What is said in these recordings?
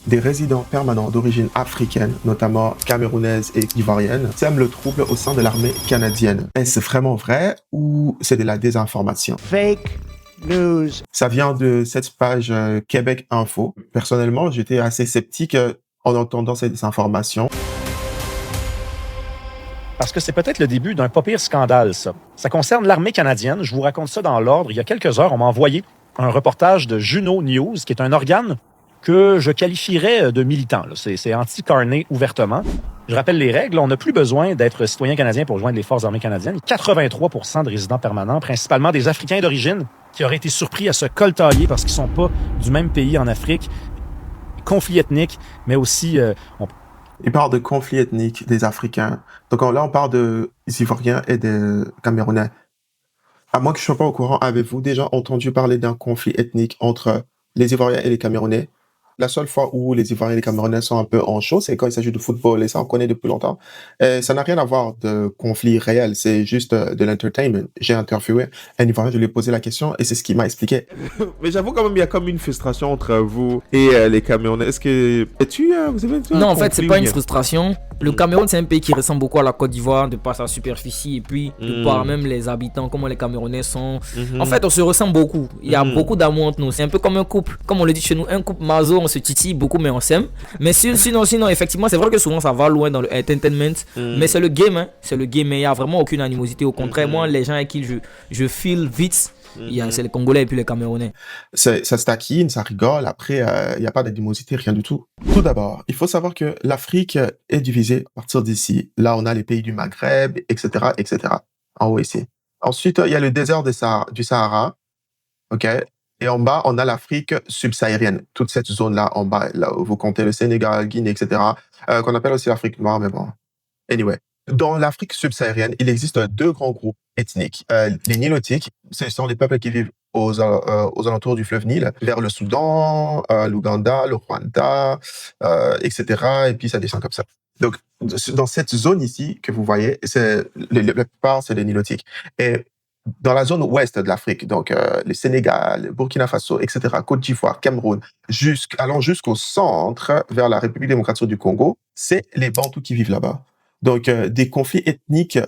des résidents permanents d'origine africaine, notamment camerounaise et ivoirienne, sèment le trouble au sein de l'armée canadienne. Est-ce vraiment vrai ou c'est de la désinformation? Fake news. Ça vient de cette page Québec Info. Personnellement, j'étais assez sceptique en entendant ces informations. Parce que c'est peut-être le début d'un pas pire scandale, ça. Ça concerne l'armée canadienne. Je vous raconte ça dans l'ordre. Il y a quelques heures, on m'a envoyé un reportage de Juno News, qui est un organe que je qualifierais de militant. C'est anti-carné ouvertement. Je rappelle les règles. On n'a plus besoin d'être citoyen canadien pour joindre les forces armées canadiennes. 83% de résidents permanents, principalement des Africains d'origine, qui auraient été surpris à se coltailler parce qu'ils ne sont pas du même pays en Afrique. Conflit ethnique, mais aussi... Il parle de conflit ethnique des Africains. Donc là, on parle des Ivoiriens et des Camerounais. À moins que je ne sois pas au courant, avez-vous déjà entendu parler d'un conflit ethnique entre les Ivoiriens et les Camerounais? La seule fois où les Ivoiriens et les Camerounais sont un peu en chaud, c'est quand il s'agit de football, et ça, on connaît depuis longtemps. Ça n'a rien à voir de conflit réel, c'est juste de l'entertainment. J'ai interviewé un Ivoirien, je lui ai posé la question, et c'est ce qu'il m'a expliqué. Mais j'avoue quand même, il y a comme une frustration entre vous et les Camerounais. Est-ce que... vous avez Non, en fait, c'est pas une frustration. Le Cameroun, c'est un pays qui ressemble beaucoup à la Côte d'Ivoire, de par sa superficie, et puis de par même les habitants, comment les Camerounais sont. En fait, on se ressemble beaucoup. Il y a beaucoup d'amour entre nous. C'est un peu comme un couple. Comme on le dit chez nous, un couple maso, on se titille beaucoup, mais on s'aime. Mais sinon, effectivement, c'est vrai que souvent, ça va loin dans le entertainment. Mais c'est le game, hein. C'est le game, mais il n'y a vraiment aucune animosité. Au contraire, moi, les gens avec qui je file vite, c'est les Congolais et puis les Camerounais. Ça se taquine, ça rigole. Après, il n'y a pas d'animosité, rien du tout. Tout d'abord, il faut savoir que l'Afrique est divisée à partir d'ici. Là, on a les pays du Maghreb, etc., etc. En haut ici. Ensuite, il y a le désert du Sahara. OK? Et en bas, on a l'Afrique subsaharienne. Toute cette zone-là, en bas, là où vous comptez le Sénégal, Guinée, etc., qu'on appelle aussi l'Afrique noire, mais bon. Anyway. Dans l'Afrique subsaharienne, il existe deux grands groupes ethniques. Les Nilotiques, ce sont les peuples qui vivent aux alentours du fleuve Nil, vers le Soudan, l'Ouganda, le Rwanda, etc. Et puis ça descend comme ça. Donc, dans cette zone ici que vous voyez, la plupart, c'est les Nilotiques. Et dans la zone ouest de l'Afrique, donc le Sénégal, le Burkina Faso, etc., Côte d'Ivoire, Cameroun, allant jusqu'au centre, vers la République démocratique du Congo, c'est les Bantous qui vivent là-bas. Donc, des conflits ethniques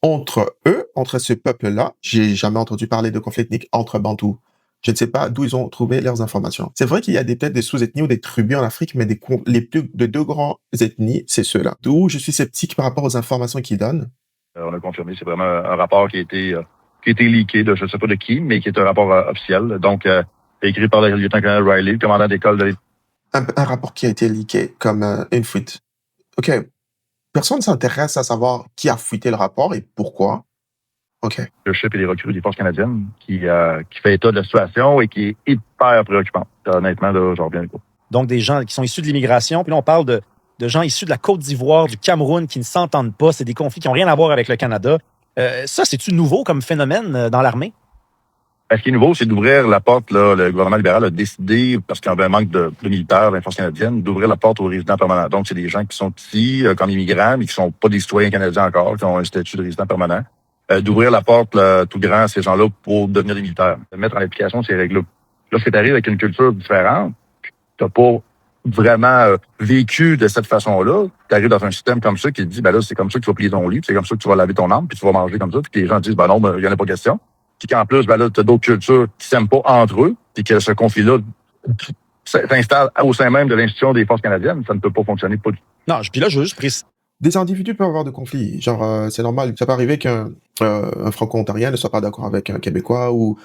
entre eux, entre ce peuple-là. J'ai jamais entendu parler de conflits ethniques entre Bantous. Je ne sais pas d'où ils ont trouvé leurs informations. C'est vrai qu'il y a peut-être des sous-ethnies ou des tribus en Afrique, mais les deux grands ethnies, c'est ceux-là. D'où je suis sceptique par rapport aux informations qu'ils donnent. On a confirmé, c'est vraiment un rapport qui a été leaké de je ne sais pas de qui, mais qui est un rapport officiel. Donc, écrit par le lieutenant-colonel Riley, le commandant d'école de un rapport qui a été leaké comme une fuite. OK. Personne ne s'intéresse à savoir qui a fuité le rapport et pourquoi. OK. Le chef et les recrues des forces canadiennes qui fait état de la situation et qui est hyper préoccupante. Honnêtement, là, j'en reviens pas. Donc, des gens qui sont issus de l'immigration. Puis là, on parle de gens issus de la Côte d'Ivoire, du Cameroun, qui ne s'entendent pas. C'est des conflits qui n'ont rien à voir avec le Canada. Ça, c'est-tu nouveau comme phénomène dans l'armée? Ce qui est nouveau, c'est d'ouvrir la porte. Là, le gouvernement libéral a décidé, parce qu'il y avait un manque de militaires dans les forces canadiennes, d'ouvrir la porte aux résidents permanents. Donc, c'est des gens qui sont ici comme immigrants, mais qui sont pas des citoyens canadiens encore, qui ont un statut de résident permanent. D'ouvrir la porte tout grand à ces gens-là pour devenir des militaires. De mettre en application ces règles-là. Lorsque tu arrives avec une culture différente, tu n'as pas vraiment vécu de cette façon-là, tu arrives dans un système comme ça qui te dit, ben là, c'est comme ça que tu vas plier ton lit, c'est comme ça que tu vas laver ton âme, puis tu vas manger comme ça, puis que les gens disent, ben non, il n'y en a pas question. Puis qu'en plus, ben là, tu as d'autres cultures qui s'aiment pas entre eux, puis que ce conflit-là s'installe au sein même de l'institution des forces canadiennes, ça ne peut pas fonctionner pas du tout. Non, puis là, je veux juste préciser. Des individus peuvent avoir de conflits. Genre, c'est normal. Ça peut arriver qu'un Franco-Ontarien ne soit pas d'accord avec un Québécois ou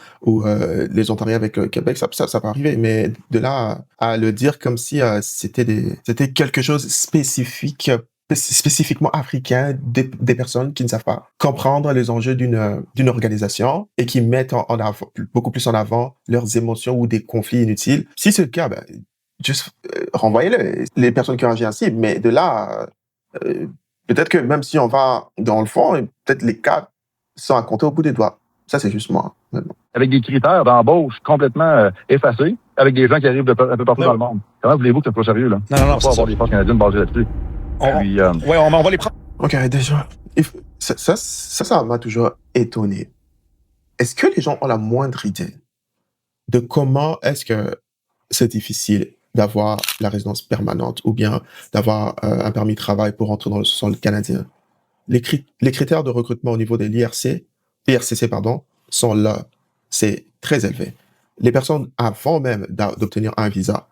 les Ontariens avec le Québec. Ça peut arriver. Mais de là à le dire comme si c'était quelque chose spécifiquement africain, des personnes qui ne savent pas comprendre les enjeux d'une organisation et qui mettent en avant, beaucoup plus en avant leurs émotions ou des conflits inutiles. Si c'est le cas, ben, juste renvoyez-le. Les personnes qui ont agi ainsi. Mais de là... peut-être que même si on va dans le fond, peut-être les cas sont à compter au bout des doigts. Ça, c'est juste moi. Avec des critères d'embauche complètement effacés, avec des gens qui arrivent un peu partout dans le monde. Comment voulez-vous que ça soit sérieux, là? Non, on va pas avoir des forces canadiennes basées là-dessus. On va les prendre. OK, déjà, ça m'a toujours étonné. Est-ce que les gens ont la moindre idée de comment est-ce que c'est difficile d'avoir la résidence permanente ou bien d'avoir un permis de travail pour entrer dans le sol canadien. Les critères de recrutement au niveau de l'IRCC, pardon, sont là. C'est très élevé. Les personnes, avant même d'obtenir un visa,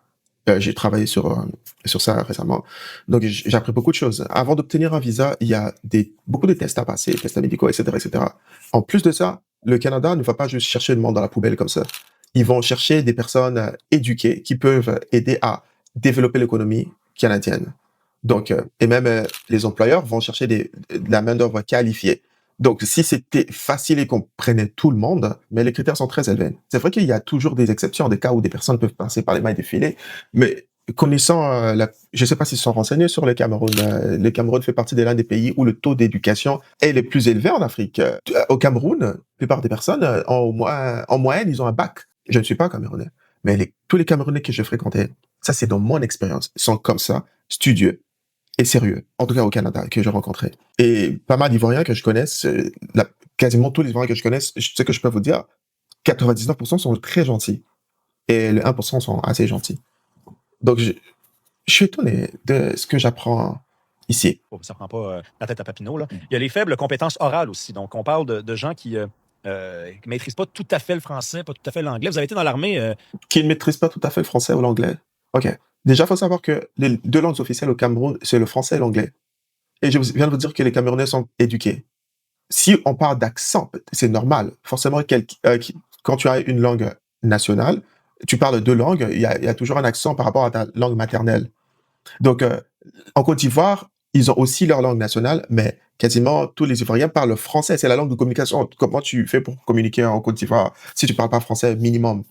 j'ai travaillé sur ça récemment, donc j'ai appris beaucoup de choses. Avant d'obtenir un visa, il y a beaucoup de tests à passer, tests médicaux, etc., etc. En plus de ça, le Canada ne va pas juste chercher le monde dans la poubelle comme ça. Ils vont chercher des personnes éduquées qui peuvent aider à développer l'économie canadienne. Donc, et même les employeurs vont chercher de la main-d'œuvre qualifiée. Donc, si c'était facile et qu'on prenait tout le monde, mais les critères sont très élevés. C'est vrai qu'il y a toujours des exceptions, des cas où des personnes peuvent passer par les mailles des filets, mais connaissant, je ne sais pas s'ils sont renseignés sur le Cameroun. Le Cameroun fait partie de l'un des pays où le taux d'éducation est le plus élevé en Afrique. Au Cameroun, la plupart des personnes, en moyenne, ils ont un bac. Je ne suis pas camerounais, mais tous les Camerounais que j'ai fréquentés, ça c'est dans mon expérience, ils sont comme ça, studieux et sérieux, en tout cas au Canada, que j'ai rencontré. Et pas mal d'Ivoiriens que je connaisse, quasiment tous les Ivoiriens que je connaisse, ce que je peux vous dire, 99% sont très gentils. Et le 1% sont assez gentils. Donc, je suis étonné de ce que j'apprends ici. Oh, ça prend pas la tête à Papineau, là. Il y a les faibles compétences orales aussi. Donc, on parle de gens qui ne maîtrisent pas tout à fait le français, pas tout à fait l'anglais. Vous avez été dans l'armée. Qui ne maîtrisent pas tout à fait le français ou l'anglais. OK. Déjà, il faut savoir que les deux langues officielles au Cameroun, c'est le français et l'anglais. Et je viens de vous dire que les Camerounais sont éduqués. Si on parle d'accent, c'est normal. Forcément, quand tu as une langue nationale, tu parles deux langues, il y a toujours un accent par rapport à ta langue maternelle. Donc, en Côte d'Ivoire, ils ont aussi leur langue nationale, mais quasiment tous les Ivoiriens parlent français. C'est la langue de communication. Comment tu fais pour communiquer en Côte d'Ivoire si tu parles pas français minimum?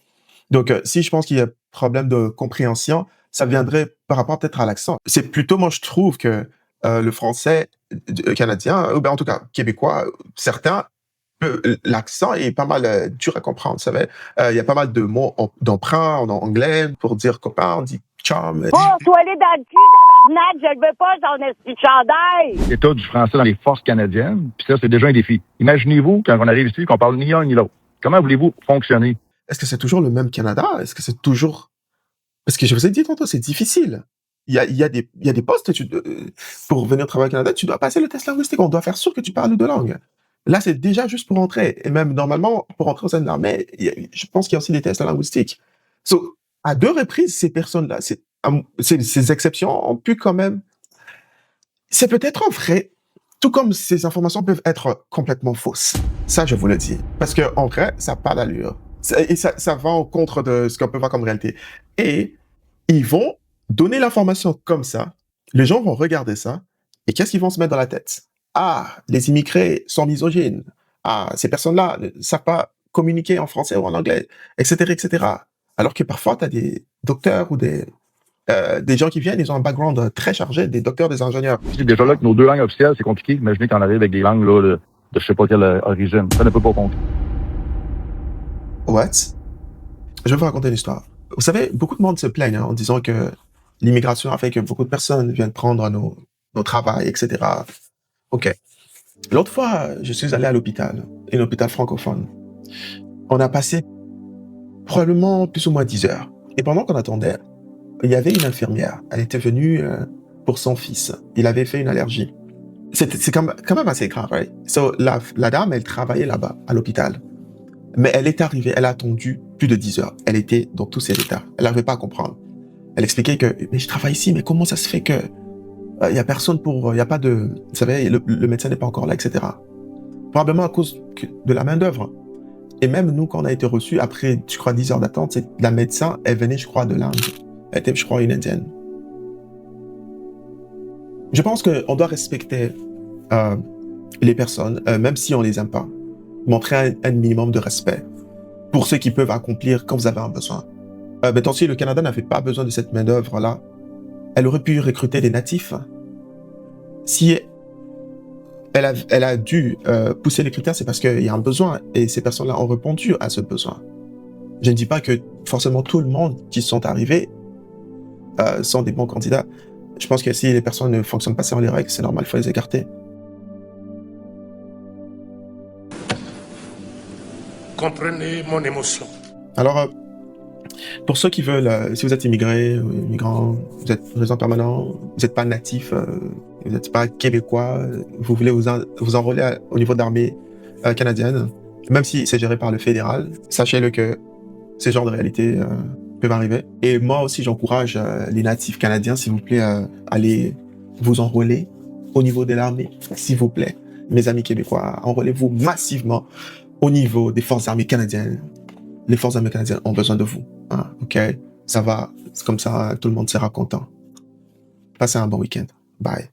Donc, si je pense qu'il y a un problème de compréhension, ça viendrait par rapport peut-être à l'accent. C'est plutôt, moi, je trouve que le français canadien, ou bien en tout cas québécois, certains, l'accent est pas mal dur à comprendre, vous savez. Il y a pas mal de mots d'emprunt en anglais pour dire copain, on dit chum. Oh, sois-les dans le cul, tabarnak, je le veux pas, son esprit de chandail! L'état du français dans les forces canadiennes, puis ça, c'est déjà un défi. Imaginez-vous, quand on arrive ici, qu'on parle ni l'un ni l'autre. Comment voulez-vous fonctionner? Est-ce que c'est toujours le même Canada? Est-ce que c'est toujours... Parce que je vous ai dit tantôt, c'est difficile. Il y a des postes, pour venir travailler au Canada, tu dois passer le test linguistique. On doit faire sûr que tu parles deux langues. Là, c'est déjà juste pour entrer. Et même normalement, pour entrer au sein de l'armée, je pense qu'il y a aussi des tests linguistiques. So, à deux reprises, ces personnes-là, ces exceptions ont pu quand même... C'est peut-être vrai, tout comme ces informations peuvent être complètement fausses. Ça, je vous le dis. Parce qu'en vrai, ça n'a pas d'allure. Et ça va en contre de ce qu'on peut voir comme réalité. Et ils vont donner l'information comme ça, les gens vont regarder ça, et qu'est-ce qu'ils vont se mettre dans la tête? Ah, les immigrés sont misogynes. Ah, ces personnes-là ne savent pas communiquer en français ou en anglais, etc., etc. Alors que parfois, tu as des docteurs ou des gens qui viennent, ils ont un background très chargé, des docteurs, des ingénieurs. C'est déjà là que nos deux langues officielles, c'est compliqué. Imaginez qu'on arrive avec des langues là, de je sais pas quelle origine. Ça ne peut pas compter. What? Je vais vous raconter une histoire. Vous savez, beaucoup de monde se plaignent en disant que l'immigration a fait que beaucoup de personnes viennent prendre nos travails, etc. OK. L'autre fois, je suis allé à l'hôpital, un hôpital francophone. On a passé probablement plus ou moins 10 heures. Et pendant qu'on attendait, il y avait une infirmière. Elle était venue pour son fils. Il avait fait une allergie. C'est quand même assez grave, right? So, la dame, elle travaillait là-bas, à l'hôpital. Mais elle est arrivée, elle a attendu plus de 10 heures. Elle était dans tous ses états. Elle n'arrivait pas à comprendre. Elle expliquait que, mais je travaille ici, mais comment ça se fait que il y a personne il y a pas de, vous savez, le médecin n'est pas encore là, etc. Probablement à cause de la main d'œuvre. Et même nous, quand on a été reçus, après, je crois, 10 heures d'attente, la médecin, elle venait, je crois, de l'Inde. Elle était, je crois, une Indienne. Je pense qu'on doit respecter les personnes, même si on les aime pas. Montrer un minimum de respect pour ceux qui peuvent accomplir quand vous avez un besoin. Maintenant, si le Canada n'avait pas besoin de cette main-d'œuvre-là, elle aurait pu recruter des natifs. Si elle a dû pousser les critères, c'est parce qu'il y a un besoin et ces personnes-là ont répondu à ce besoin. Je ne dis pas que forcément tout le monde qui sont arrivés sont des bons candidats. Je pense que si les personnes ne fonctionnent pas selon les règles, c'est normal, il faut les écarter. Comprenez mon émotion. Alors, Pour ceux qui veulent, si vous êtes immigré, ou immigrant, vous êtes résident permanent, vous n'êtes pas natif, vous n'êtes pas québécois, vous voulez vous enrôler au niveau de l'armée canadienne, même si c'est géré par le fédéral, sachez-le que ces genres de réalités peuvent arriver. Et moi aussi, j'encourage les natifs canadiens, s'il vous plaît, allez vous enrôler au niveau de l'armée, s'il vous plaît. Mes amis québécois, enrôlez-vous massivement au niveau des forces armées canadiennes. Les forces armées canadiennes ont besoin de vous. Hein, ok? Ça va, c'est comme ça, tout le monde sera content. Passez un bon week-end. Bye.